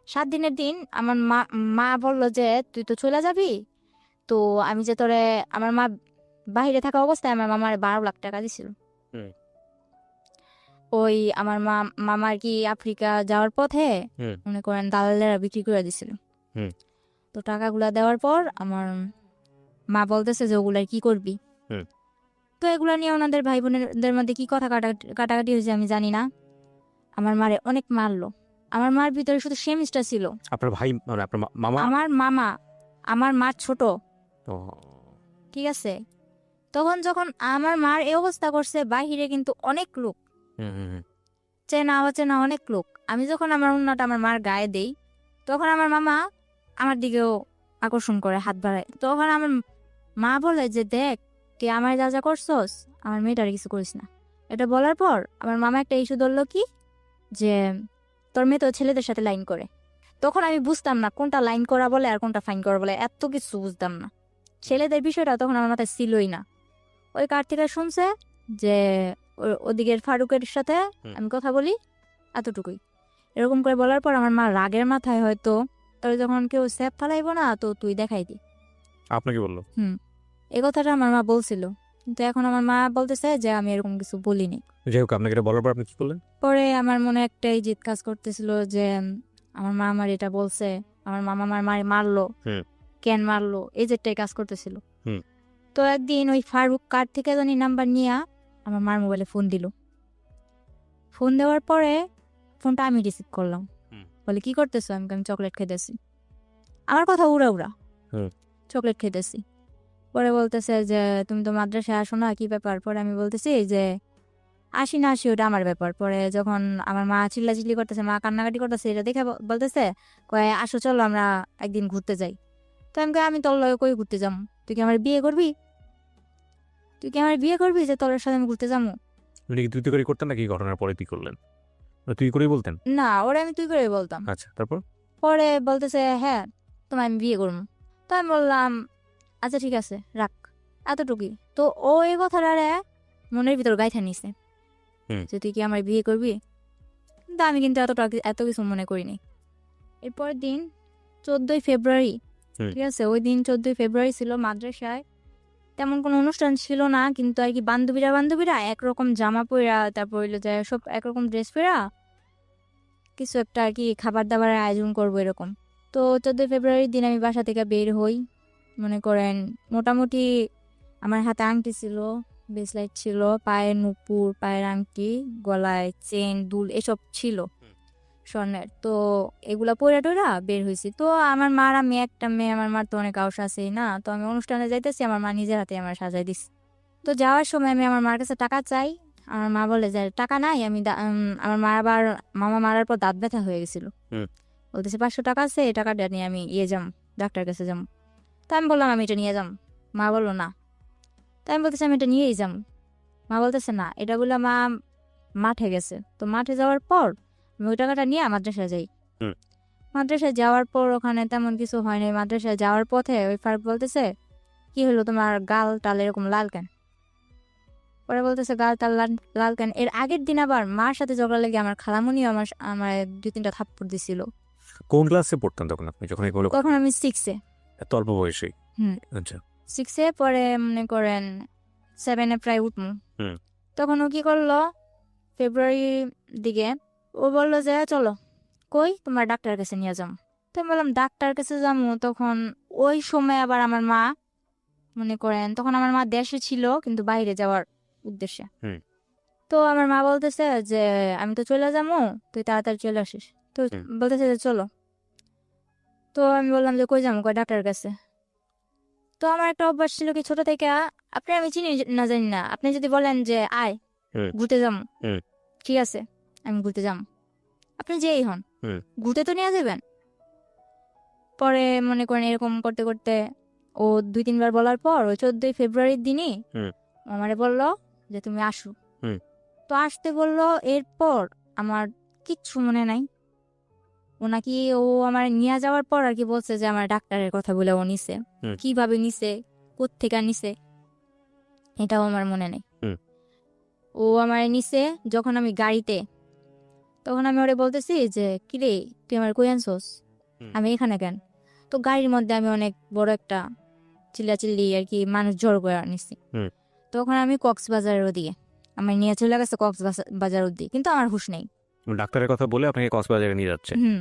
[SPEAKER 1] 7 দিনের দিন আমার মা মা বললো যে তুই তো চলে যাবি, তো আমি যে তোরে, আমার মা বাহিরে থাকা অবস্থায় আমার মামার 12 লাখ টাকা দিছিল। ওই আমার মামা আর কি আফ্রিকা যাওয়ার পথে মনে করেন দালালেরা বিক্রি করে দিছিল। তো টাকাগুলা দেওয়ার পর আমার মা বলতেছে যে ওগুলা কি করবি। তো এগুলা নিয়ে ওনাদের ভাই বোনেদের মধ্যে কি কথা কাটাকাটি হয়েছে আমি জানি না। আমার মারে অনেক মারলো। আমার মার ভিতরে শুধু সেমিস্টার ছিল।
[SPEAKER 2] আপনার ভাই মানে আপনার মামা?
[SPEAKER 1] আমার মামা, আমার মা ছোট, ঠিক আছে। তখন যখন আমার মার এই অবস্থা করছে, বাহিরে কিন্তু অনেক লোক, চেনা অচেনা অনেক লোক। আমি যখন আমার উন্নাটা আমার মার গায়ে দেই, তখন আমার মামা আমার দিকেও আকর্ষণ করে, হাত বাড়ায়। তখন আমার মা বলে যে দেখ তুই আমার যা যা করছস, আমার মেয়েটার কিছু করিস না। এটা বলার পর আমার মামা একটা ইস্যু ধরলো কি, যে তোর মেয়ে তো ছেলেদের সাথে লাইন করে। তখন আমি বুঝতাম না কোনটা লাইন করা বলে আর কোনটা ফাইন করা বলে, এত কিছু বুঝতাম না। ছেলেদের বিষয়টা তখন আমার মাথায় ছিলই না। ওই কার থেকে শুনছে যে ওদিকের ফারুকের সাথে আমি কথা বলি, এতটুকুই। এরকম করে বলার পর আমার মা রাগের মাথায় হয়তো তোর যখন কেউ স্যাপ ফালাইবো না তো তুই দেখাই দি,
[SPEAKER 2] আপনাকে বললো?
[SPEAKER 1] এই কথাটা আমার মা বলছিল, কিন্তু এখন আমার মা বলতেছে যে আমি এরকম কিছু বলিনি।
[SPEAKER 2] যাই হোক, আপনাকে এটা বলার পর আপনি কি করলেন?
[SPEAKER 1] পরে আমার মনে একটাই জিদ কাজ করতেছিল যে আমার মা আমার এটা বলছে, আমার মামা আমার মারে মারলো, কেন মারলো, এই যেটাই কাজ করতেছিল। তো একদিন ওই ফারুক কার থেকে জানি নাম্বার নিয়ে আমার মার মোবাইলে ফোন দিল। ফোন দেওয়ার পরে ফোনটা আমি রিসিভ করলাম। বলে কি করতেছো? আমি চকলেট খেতেছি। আমার কথা উড়া উড়া। চকলেট খেতেছি। পরে বলতেছে যে তুমি তো মাদ্রাসায় আসো না, কি ব্যাপার? পরে আমি বলতেছি যে আসি না আসি ওটা আমার ব্যাপার। পরে যখন আমার মা চিল্লাচিল্লি করতেছে, মা কান্নাকাটি করতেছে, এটা দেখে বলতেছে কয় আসো চলো আমরা একদিন ঘুরতে যাই। তো আমি কই আমি তোর লগে কই ঘুরতে যাবো? তুই কি আমার বিয়ে করবি? তুই কি আমার বিয়ে করবি যে তোর সাথে আমি ঘুরতে যাবো?
[SPEAKER 2] উনি কি তুই তুই করে করতেন নাকি ঘটনার পরে তুই করলেন? তুই করেই বলতেন?
[SPEAKER 1] না, ওরা আমি তুই করে বলতাম।
[SPEAKER 2] আচ্ছা, তারপর?
[SPEAKER 1] পরে বলতেছে হ্যাঁ তোমায় আমি বিয়ে করবো। তো আমি বললাম আচ্ছা ঠিক আছে রাখ, এতটুকুই। তো ও এই কথাটা মনের ভিতর গাইথা নিছে
[SPEAKER 2] হুম।
[SPEAKER 1] যে তুই কি আমার বিয়ে করবি। কিন্তু আমি কিন্তু এত কিছু মনে করিনি। এরপরের দিন 14ই ফেব্রুয়ারি,
[SPEAKER 2] হুম।
[SPEAKER 1] ঠিক আছে, ওই দিন 14ই ফেব্রুয়ারি ছিল। মাদ্রাসায় তেমন কোনো অনুষ্ঠান ছিল না, কিন্তু আর কি বান্ধবীরা একরকম জামা পরা, তারপর হইলো যে সব একরকম ড্রেস পরা কিছু একটা আর কি খাবার দাবারের আয়োজন করবো এরকম। তো 14ই ফেব্রুয়ারির দিন আমি বাসা থেকে বের হই। মনে করেন মোটামুটি আমার হাতে আংটি ছিল, ব্রেসলেট ছিল, পায়ে নুপুর, পায়ের আংটি, গলায় চেন, দুল এসব ছিল স্বর্ণের। তো এগুলা পরে টরা বের হয়েছি। তো আমার মার, আমি একটা মেয়ে, আমার মার তো অনেক আওস আছেই না। তো আমি অনুষ্ঠানে যাইতেছি, আমার মা নিজের হাতে আমার সাজাই দিছি। তো যাওয়ার সময় আমি আমার মার কাছে টাকা চাই। আমার মা বলে যে টাকা নাই। আমার মা আবার মামা মারার পর দাঁত ব্যথা হয়ে গেছিল।
[SPEAKER 2] হুম।
[SPEAKER 1] বলতেছে 500 টাকা আছে, এই টাকাটা নিয়ে আমি যাম, ডাক্তার কাছে যাম। তো আমি বললাম আমি এটা নিয়ে যাম। মা বললো না। তো আমি বলতেছি আমি এটা নিয়েই যাম। মা বলতেছে না, এটা বলে মা মাঠে গেছে। তো মাঠে যাওয়ার পর আমি ওই টাকাটা নিয়ে মাদ্রাসায় যাই।
[SPEAKER 2] হুম।
[SPEAKER 1] মাদ্রাসায় যাওয়ার পর ওখানে তেমন কিছু হয় নাই। মাদ্রাসায় যাওয়ার পথে ওই ফারুক বলতেছে কি হলো তোমার গাল টাল এরকম লাল কেন? পরে বলতেছে গাল টাল লাল কেন? এর আগের দিন আবার মার সাথে ঝগড়া লেগে আমার খালামুনিও আমার 2-3টা থাপ্পড় দিছিল।
[SPEAKER 2] কোন ক্লাসে পড়তেন তখন আপনি যখন এগুলো?
[SPEAKER 1] তখন আমি 6-এ।
[SPEAKER 2] এত অল্প বয়সে?
[SPEAKER 1] হুম।
[SPEAKER 2] আচ্ছা।
[SPEAKER 1] 6-এ, পরে মনে করেন 7-এ প্রায় উঠমু।
[SPEAKER 2] হুম।
[SPEAKER 1] তখন ও কি করলো, ফেব্রুয়ারি দিকে ও বললো যে চলো কই তোমার ডাক্তারের কাছে নিয়ে যাম। তো আমি বললাম ডাক্তার কাছে যাবো। তখন ওই সময় আবার আমার মা, মনে করেন তখন আমার মা দেশে ছিল কিন্তু বাইরে যাওয়ার উদ্দেশ্যে।
[SPEAKER 2] হুম।
[SPEAKER 1] তো আমার মা বলতেছে যে আমি তো চলে যাবো, তুই তাড়াতাড়ি চলে আসিস। তো
[SPEAKER 2] হুম।
[SPEAKER 1] বলতেছে যে চলো। তো আমি বললাম যে কই যাবো? কই ডাক্তারের কাছে। তো আমার একটা অভ্যাস ছিল কি ছোট থেকে, আপনি আমি চিনি না জানি না, আপনি যদি বলেন যে আয়
[SPEAKER 2] হুম।
[SPEAKER 1] ঘুরতে যাবো,
[SPEAKER 2] হুম।
[SPEAKER 1] ঠিক আছে আমি ঘুরতে যাবো, আপনি যেই হন
[SPEAKER 2] হুম।
[SPEAKER 1] ঘুরতে তো নিয়ে যাবেন। পরে মনে করেন এরকম করতে করতে ও 2-3 বার বলার পর ওই 14ই ফেব্রুয়ারির দিনই
[SPEAKER 2] হুম।
[SPEAKER 1] আমারে বললো যে তুমি আসো।
[SPEAKER 2] হুম।
[SPEAKER 1] তো আসতে বললো। এরপর আমার কিচ্ছু মনে নাই। ও নাকি ও আমার নিয়ে যাওয়ার পর আর কি বলছে যে আমার ডাক্তারের কথা বলে ও নিছে।
[SPEAKER 2] হুম।
[SPEAKER 1] কিভাবে নিছে, কোত্থেকে নিছে, এটাও আমার মনে নেই।
[SPEAKER 2] হুম।
[SPEAKER 1] ও আমার নিছে যখন আমি গাড়িতে, তখন আমি ওরে বলতেছি যে কিরে তুই আমার কই আনছস,
[SPEAKER 2] হুম।
[SPEAKER 1] আমি এখানে কেন? তো গাড়ির মধ্যে আমি অনেক বড় একটা চিল্লাচিল্লি আর কি মানুষ জড়ো করে নিছি।
[SPEAKER 2] হুম।
[SPEAKER 1] তখন আমি কক্সবাজারের ওদিকে আমার নিয়ে চলে গেছে, কক্সবাজার ওদিকে, কিন্তু আমার হুঁশ নেই।
[SPEAKER 2] ডাক্তারের কথা বলে আপনাকে কক্সবাজারে নিয়ে যাচ্ছে?
[SPEAKER 1] হুম।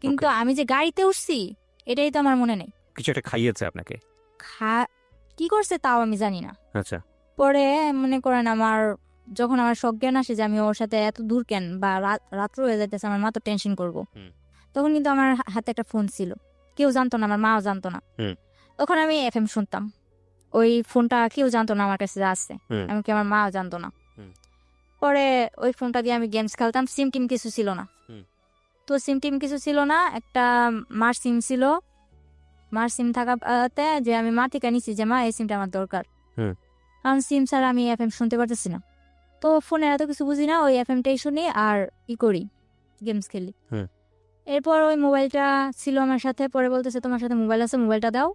[SPEAKER 1] কিন্তু আমি যে গাড়িতে উঠছি এটাই তো আমার মনে নেই।
[SPEAKER 2] কিছু একটা খাইয়েছে আপনাকে?
[SPEAKER 1] কি করছে তাও আমি জানি না।
[SPEAKER 2] আচ্ছা।
[SPEAKER 1] পরে মনে করেন আমার যখন আমার সজ্ঞান আসে যে আমি ওর সাথে এত দূর কেন, বা রাত্র হয়ে যাইতেছে, আমার মা তো টেনশন করবো।
[SPEAKER 2] হুম।
[SPEAKER 1] তখন কিন্তু আমার হাতে একটা ফোন ছিল, কেউ জানতো না, আমার মাও জানতো না।
[SPEAKER 2] হুম।
[SPEAKER 1] তখন আমি FM শুনতাম। ওই ফোনটা কেউ জানতো না আমার কাছে আছে,
[SPEAKER 2] হুম।
[SPEAKER 1] এমনকি আমার মাও জানতো না।
[SPEAKER 2] হুম।
[SPEAKER 1] পরে ওই ফোনটা দিয়ে আমি গেমস খেলতাম। সিম টিম কিছু ছিল না।
[SPEAKER 2] হুম।
[SPEAKER 1] তো সিম টিম কিছু ছিল না, একটা মার সিম ছিল। মার সিম থাকাতে যে আমি মা থেকে নিছি যে মা এই সিমটা আমার দরকার।
[SPEAKER 2] হুম।
[SPEAKER 1] কারণ সিম ছাড়া আমি FM শুনতে পারতেছি না। তো ফোনে এত কিছু বুঝি না, ওই FMটাই শুনি আর করি, গেমস খেলি।
[SPEAKER 2] হুম।
[SPEAKER 1] এরপর ওই মোবাইলটা ছিল আমার সাথে। পরে বলতেছে তোমার সাথে মোবাইল আছে, মোবাইলটা দাও।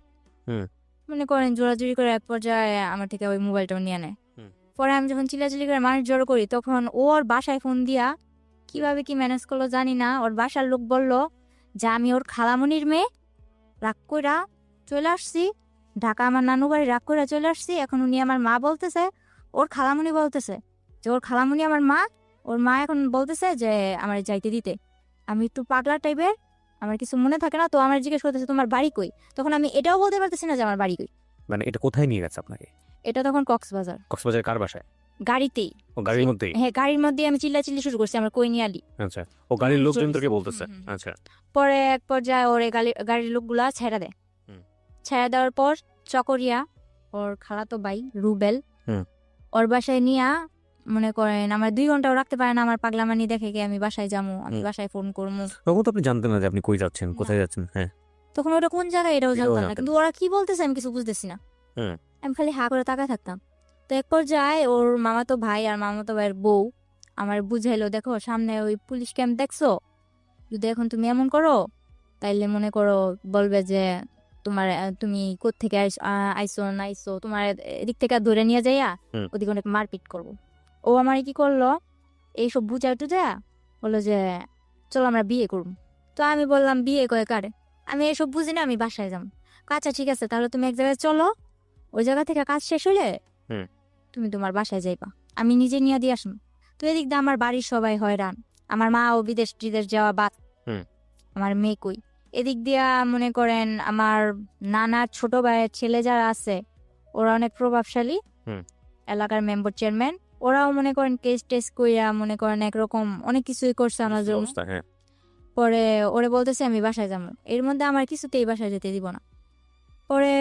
[SPEAKER 2] হুম।
[SPEAKER 1] মনে করেন জোরাজুরি করে এক পর্যায়ে আমার থেকে ওই মোবাইলটাও নিয়ে নেয়।
[SPEAKER 2] হুম।
[SPEAKER 1] পরে আমি যখন চিল্লাচিল্লি করে মানুষ জড়ো করি, তখন ওর বাসায় ফোন দিয়া কিভাবে কি ম্যানেজ করলো জানি না, ওর বাসার লোক বলল যে আমি ওর খালামণির মেয়ে, রাগ কইরা চলে আসছি ঢাকা, আমার নানু বাড়ি, রাগ কইরা চলে আসছি। এখন উনি আমার মা বলতেছে, ওর খালামণি বলতেছে যে ওর খালামণি আমার মা, ওর মা এখন বলতেছে যে আমার যাইতে দিতে। আমি একটু পাগলা টাইপের, আমার কিছু মনে থাকে না। তো আমার জিজ্ঞেস করতেছে তোমার বাড়ি কই? তখন আমি এটাও বলতে পারতেছি না যে আমার বাড়ি কই।
[SPEAKER 2] মানে এটা কোথায় নিয়ে গেছে আপনাকে?
[SPEAKER 1] এটা তখন কক্সবাজার,
[SPEAKER 2] কক্সবাজার কার বাসায়?
[SPEAKER 1] গাড়িতেই।
[SPEAKER 2] ও গাড়ির মধ্যেই?
[SPEAKER 1] হ্যাঁ, গাড়ির মধ্যে আমি চিল্লাচিল্লি শুরু করছি আমার কই নিয়ে আলি।
[SPEAKER 2] আচ্ছা, ও গাড়ির লোকজন
[SPEAKER 1] জোরে-
[SPEAKER 2] তোকে বলতেছে?
[SPEAKER 1] হুম, হুম।
[SPEAKER 2] আচ্ছা।
[SPEAKER 1] পরে এক পর্যায়ে ওর গাড়ির লোকগুলা ছেড়ে দেয়।
[SPEAKER 2] হুম।
[SPEAKER 1] ছেড়ে দেওয়ার পর চকরিয়া ওর খালাতো ভাই রুবেল
[SPEAKER 2] হুম।
[SPEAKER 1] ওর বাসায় নিয়া মনে করেন আমার 2 ঘন্টাও রাখতে পারে না, আমার পাগলামানি দেখে কি আমি বাসায় যাবো, আমি
[SPEAKER 2] হুম।
[SPEAKER 1] বাসায় ফোন করবো।
[SPEAKER 2] তখন তো আপনি জানতেন না যে আপনি কই যাচ্ছেন, কোথায় যাচ্ছেন। হ্যাঁ।
[SPEAKER 1] তখন ওটা কোন জায়গায় এটাও
[SPEAKER 2] এটাও
[SPEAKER 1] জানতাম না,
[SPEAKER 2] জানতেন
[SPEAKER 1] কিন্তু ওরা কি বলতেছে আমি কিছু বুঝতেছি না।
[SPEAKER 2] হুম।
[SPEAKER 1] আমি খালি হা করে তাকায় থাকতাম। তো এক পর্যায়ে ওর মামাতো ভাই আর মামাতো ভাইয়ের বউ আমার বুঝাইলো, দেখো সামনে ওই পুলিশ ক্যাম্প দেখছো, যদি এখন তুমি এমন করো তাইলে মনে করো বলবে যে তোমার তুমি কোত্থেকে আইসো না আইসো, তোমার এদিক থেকে ধরে নিয়ে যাইয়া
[SPEAKER 2] হুম।
[SPEAKER 1] ওদিকে অনেক মারপিট করবো। ও আমার কি করলো, এইসব বুঝাই টুজা বললো যে চলো আমরা বিয়ে করবো। তো আমি বললাম বিয়ে করে কারে, আমি এসব বুঝি না, আমি বাসায় যাবো। আচ্ছা ঠিক আছে, তাহলে তুমি এক জায়গায় চলো, ওই জায়গা থেকে কাজ শেষ হলে
[SPEAKER 2] হুম।
[SPEAKER 1] তুমি তোমার বাসায় যাইবা, আমি নিজে নিয়ে দিয়ে আসবো। তো এদিক দিয়ে আমার বাড়ির সবাই হয়রান, আমার মা ও বিদেশ টিদেশ যাওয়া বাদ,
[SPEAKER 2] হুম।
[SPEAKER 1] আমার মেয়ে কই। এদিক দিয়া মনে করেন আমার নানার ছোট ভাইয়ের ছেলে যারা আছে ওরা অনেক প্রভাবশালী,
[SPEAKER 2] হুম।
[SPEAKER 1] এলাকার মেম্বার চেয়ারম্যান, ওরাও মনে করেন কেস টেস কইরা মনে করেন একরকম অনেক কিছুই করছে আমার জন্য।
[SPEAKER 2] অবস্থা। হ্যাঁ।
[SPEAKER 1] পরে ওরে বলতেছে আমি বাসায় যাবো, এর মধ্যে আমার কিছুতেই বাসায় যেতে দিব না। পরে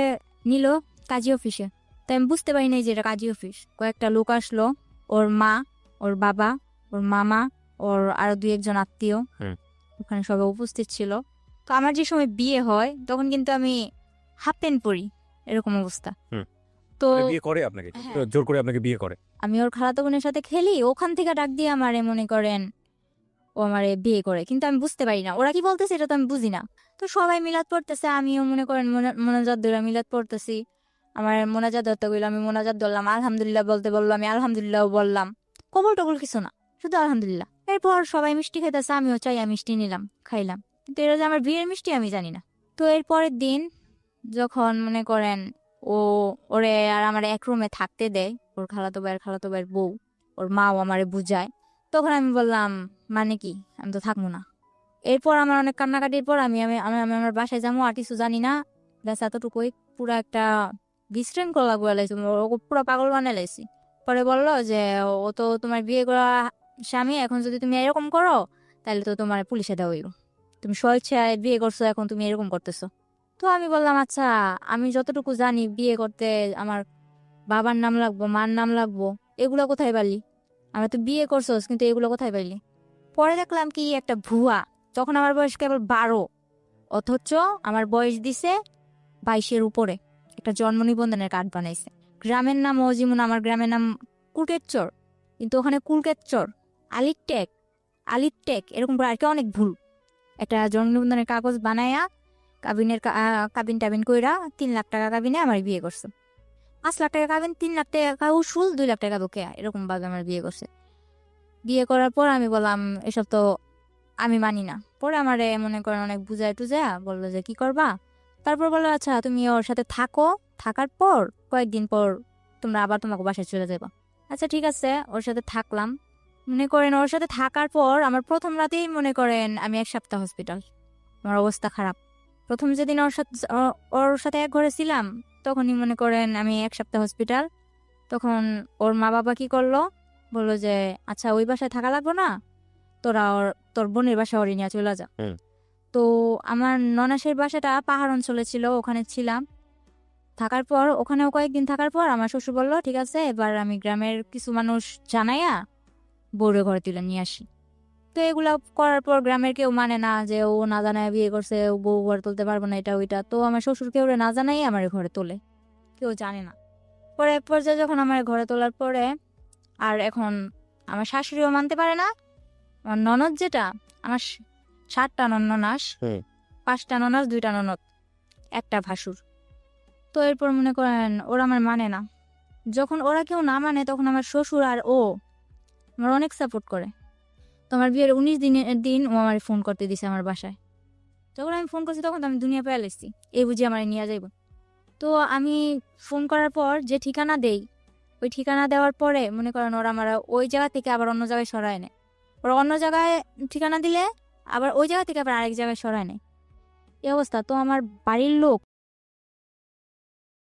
[SPEAKER 1] নিল কাজী অফিসে, তাই আমি বুঝতে পারি নাই যে এটা কাজী অফিস। কয়েকটা লোক আসলো, ওর মা, ওর বাবা, ওর মামা, ওর আরো 2-1 জন আত্মীয়,
[SPEAKER 2] হুম।
[SPEAKER 1] ওখানে সবাই উপস্থিত ছিল। তো আমার যে সময় বিয়ে হয় তখন কিন্তু আমি হাফ প্যান্ট পরি, এরকম অবস্থা।
[SPEAKER 2] হুম।
[SPEAKER 1] তো
[SPEAKER 2] মানে বিয়ে করে আপনাকে,
[SPEAKER 1] হ্যাঁ।
[SPEAKER 2] জোর করে আপনাকে বিয়ে করে।
[SPEAKER 1] আমি ওর খালাতো বোনের সাথে খেলি, ওখান থেকে ডাক দিয়ে আমারে মনে করেন ও আমারে বিয়ে করে, কিন্তু আমি বুঝতে পারি না ওরা কি বলতেছে, এটা তো আমি বুঝি না। তো সবাই মিলাদ পড়তেছে, আমিও মনে করেন মোনাজাত ধরে মিলাদ পড়তেছি। আমার মোনাজাত ধরতে গেলো, আমি মোনাজাত ধরলাম, আলহামদুলিল্লাহ বলতে বললো, আমি আলহামদুলিল্লাহ বললাম, কবল টবল কিছু না, শুধু আলহামদুলিল্লাহ। এরপর সবাই মিষ্টি খেতেছে, আমিও চাই মিষ্টি নিলাম, খাইলাম, কিন্তু এটা যে আমার বিয়ের মিষ্টি আমি জানি না। তো এর পরের দিন যখন মনে করেন ও ওরে আর আমার এক রুমে থাকতে দেয়, ওর খালাতো ভাইয়ের বউ, ওর মাও আমারে বুঝায়, তখন আমি বললাম মানে কি, আমি তো থাকবো না। এরপর আমার অনেক কান্নাকাটির পর আমি আমি আমি আমি আমার বাসায় যাবো, আর কিছু জানি না, ব্যাস এতটুকুই। পুরা একটা বিশৃঙ্খলা করে লাইছি, পুরো পাগল বানিয়ে লাইছি। পরে বললো যে ও তো তোমার বিয়ে করা স্বামী, এখন যদি তুমি এরকম করো তাহলে তো তোমার পুলিশে দেওয়া হইব, তুমি স্বেচ্ছায় বিয়ে করছো, এখন তুমি এরকম করতেছো। তো আমি বললাম আচ্ছা, আমি যতটুকু জানি বিয়ে করতে আমার বাবার নাম লাগবো, মার নাম লাগবো, এগুলো কোথায় পারলি, আমরা তো বিয়ে করছোস, কিন্তু এগুলো কোথায় পাইলি। পরে দেখলাম কি একটা ভুয়া, তখন আমার বয়স কেবল 12, অথচ আমার বয়স দিছে 22-এর উপরে। একটা জন্ম নিবন্ধনের কার্ড বানাইছে, গ্রামের নাম ও যেমন আমার গ্রামের নাম কুলকেতচর, কিন্তু ওখানে কুলকেতচর, আলিপটেক এরকম করে আর কি অনেক ভুল। একটা জন্ম নিবন্ধনের কাগজ বানায়া কাবিন টাবিন কইরা 3 লাখ টাকা কাবিনে আমার বিয়ে করছে। 5 লাখ টাকা কাবিন, 3 লাখ টাকা উসুল, 2 লাখ টাকা বকেয়া, এরকম ভাবে আমার বিয়ে করছে। বিয়ে করার পর আমি বললাম এসব তো আমি মানি না। পরে আমারে মনে করেন অনেক বুঝায় টুজায়া বললো যে কি করবা। তারপর বললো আচ্ছা তুমি ওর সাথে থাকো, থাকার পর কয়েকদিন পর তোমরা আবার তোমাকে বাসায় চলে যাবা। আচ্ছা ঠিক আছে, ওর সাথে থাকলাম। মনে করেন ওর সাথে থাকার পর আমার প্রথম রাতেই মনে করেন আমি 1 সপ্তাহ হসপিটাল, আমার অবস্থা খারাপ। প্রথম যেদিন ওর সাথে এক ঘরে ছিলাম তখনই মনে করেন আমি 1 সপ্তাহ হসপিটাল। তখন ওর মা বাবা কি করলো, বললো যে আচ্ছা ওই বাসায় থাকা লাগবো না, তোরা তোর বোনের বাসা ওরে নিয়ে চলে যা।
[SPEAKER 2] হুম।
[SPEAKER 1] তো আমার ননাসের বাসাটা পাহাড় অঞ্চলে ছিল, ওখানে ছিলাম। থাকার পর ওখানেও কয়েকদিন থাকার পর আমার শ্বশুর বললো ঠিক আছে, এবার আমি গ্রামের কিছু মানুষ জানাইয়া বউরে ঘরে তুলে নিয়ে আসি। তো এগুলা করার পর গ্রামের কেউ মানে না, যে ও না জানায় বিয়ে করছে, ও বউ ঘরে তুলতে পারবো না, এটা ওইটা। তো আমার শ্বশুর কেউ না জানাই আমার ঘরে তোলে, কেউ জানে না। পরে এক পর্যায়ে যখন আমার ঘরে তোলার পরে, আর এখন আমার শাশুড়িও মানতে পারে না, আমার ননদ যেটা, আমার 7টা ননাস,
[SPEAKER 2] হুম।
[SPEAKER 1] 5টা ননাস, 2টা ননদ, একটা ভাসুর। তো এরপর মনে করেন ওরা আমার মানে না। যখন ওরা কেউ না মানে তখন আমার শ্বশুর আর ও আমার অনেক সাপোর্ট করে। তো আমার বিয়ের 19 দিনের দিন ও আমার ফোন করতে দিছে আমার বাসায়। যখন আমি ফোন করছি তখন তো আমি দুনিয়া পেয়ে লেছি, এই বুঝি আমার নিয়ে যাইব। তো আমি ফোন করার পর যে ঠিকানা দেই, ওই ঠিকানা দেওয়ার পরে মনে করেন ওরা আমার ওই জায়গা থেকে আবার অন্য জায়গায় সরায় নেয়। ওরা অন্য জায়গায় ঠিকানা দিলে আবার ওই জায়গা থেকে আবার আরেক জায়গায় সরায় নেয়, এই অবস্থা। তো আমার বাড়ির লোক